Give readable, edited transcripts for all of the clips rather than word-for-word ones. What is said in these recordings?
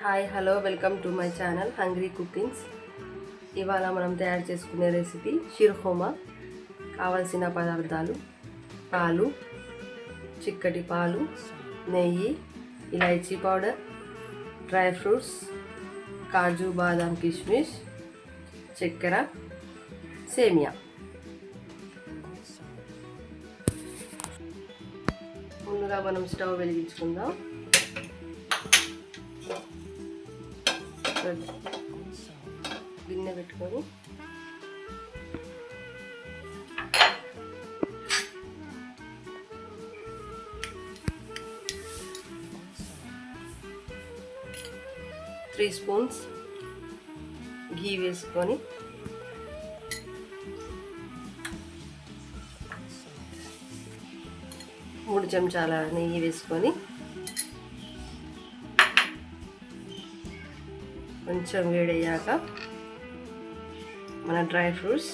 Hi hello welcome to my channel hungry cookings. ఇవాళ మనం తయారు చేసుకునే రెసిపీ షిర్ఖుర్మా. కావలసిన పదార్థాలు: పాలు, చిక్కటి పాలు, నెయ్యి, ఇలాచీ పౌడర్, డ్రై ఫ్రూట్స్, కాజు బాదాం కిస్మిస్, చక్కెర, సేమియా. ముందుగా మనం స్టవ్ వెలిగించుకుందాం. గిన్నె పెట్టుకొని త్రీ స్పూన్స్ ఘీ వేసుకొని మూడు చెంచాల నెయ్యి వేసుకొని కొంచెం వేడయ్యాక మన డ్రై ఫ్రూట్స్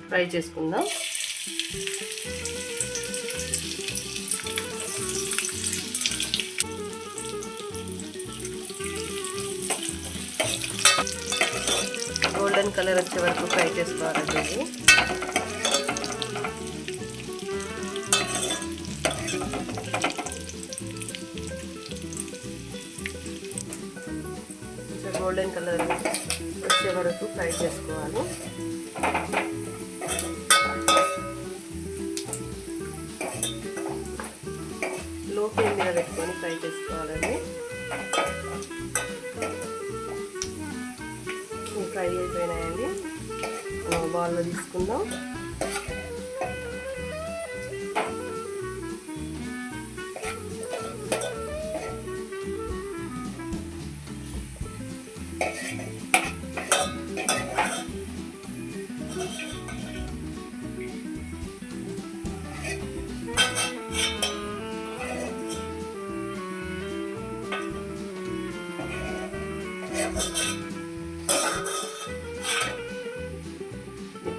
ఫ్రై చేసుకుందాం. గోల్డెన్ కలర్ వచ్చే వరకు ఫ్రై చేసుకోవాలండి. గోల్డెన్ కలర్ వచ్చే వరకు ఫ్రై చేసుకోవాలి. లో ఫ్లేమ్ మీద పెట్టుకొని ఫ్రై చేసుకోవాలండి. ఫ్రై అయిపోయినాయండి. బౌల్లో తీసుకుందాం.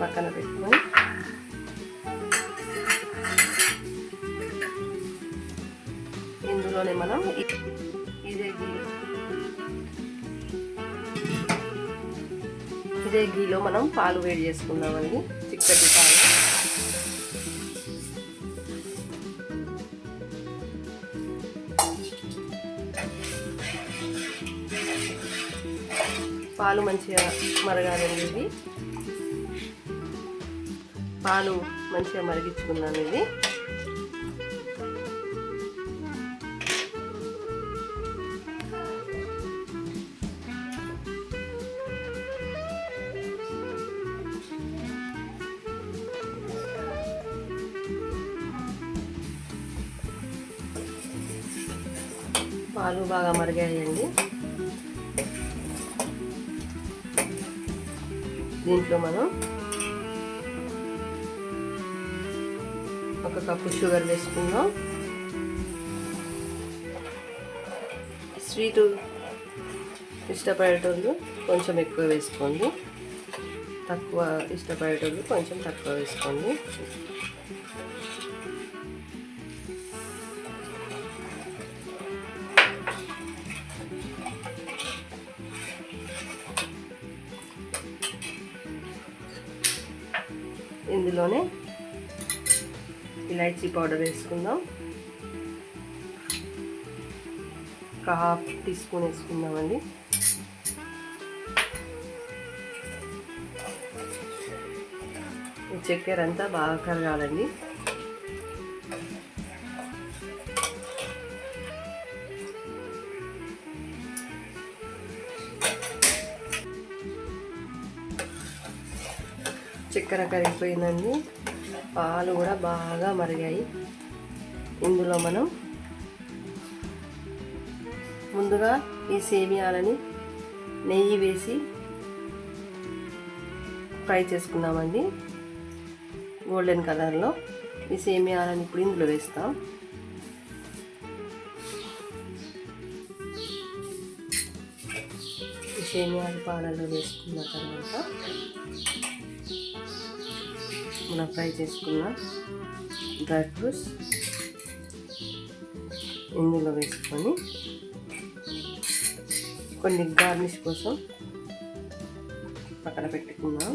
పక్కన పెట్టుకొని ఇందులోనే మనం ఇదే గీలో మనం పాలు వేడి చేసుకుందామండి. చిక్కటి పాలు పాలు మంచిగా మరగాలండి. ఇవి పాలు మంచిగా మరిగించుకున్నాను. ఇది పాలు బాగా మరిగాయండి. దీంట్లో మనం ఒక కప్పు షుగర్ వేసుకుందాం. స్వీటు ఇష్టపడేటోళ్ళు కొంచెం ఎక్కువ వేసుకోండి, తక్కువ ఇష్టపడేటోళ్ళు కొంచెం తక్కువ వేసుకోండి. ఇందులోనే ఇలాచీ పౌడర్ వేసుకుందాం. ఒక హాఫ్ టీ స్పూన్ వేసుకుందామండి. చక్కెర అంతా బాగా కరగాలండి. చక్కెర కరిగిపోయిందండి. పాలు కూడా బాగా మరిగాయి. ఇందులో మనం ముందుగా ఈ సేమియాలని నెయ్యి వేసి ఫ్రై చేసుకున్నామండి. గోల్డెన్ కలర్లో ఈ సేమియాలని ఇప్పుడు ఇందులో వేస్తాం. ఈ సేమియాలు పాలలో వేసుకున్న తర్వాత మనం ఫ్రై చేసుకున్న డ్రై ఫ్రూట్స్ ఇందులో వేసుకొని కొన్ని గార్నిష్ కోసం పక్కన పెట్టుకుందాం.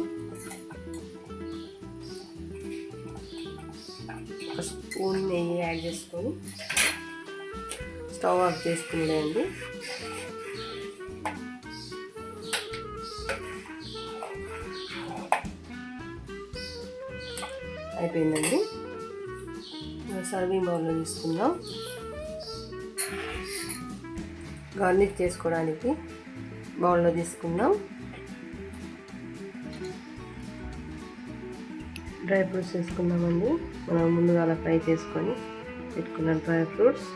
ఒక స్పూన్ నెయ్యి యాడ్ చేసుకొని స్టవ్ ఆఫ్ చేసుకుందండి. అయిపోయిందండి. సర్వింగ్ బౌల్లో తీసుకుందాం. గార్నిష్ చేసుకోవడానికి బౌల్లో తీసుకుందాం. డ్రై ఫ్రూట్స్ వేసుకుందామండి. మనం ముందుగా అలా ఫ్రై చేసుకొని పెట్టుకున్న డ్రై ఫ్రూట్స్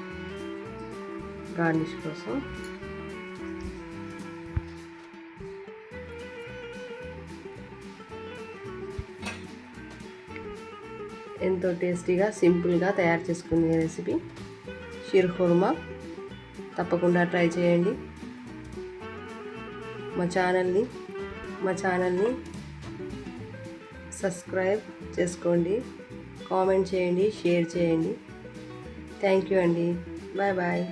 గార్నిష్ కోసం. ఎంతో టేస్టీగా సింపుల్గా తయారు చేసుకునే రెసిపీ షీర్ ఖుర్మా. తప్పకుండా ట్రై చేయండి. మా ఛానల్ని సబ్స్క్రైబ్ చేసుకోండి, కామెంట్ చేయండి, షేర్ చేయండి. థ్యాంక్ యూ అండి. Bye bye.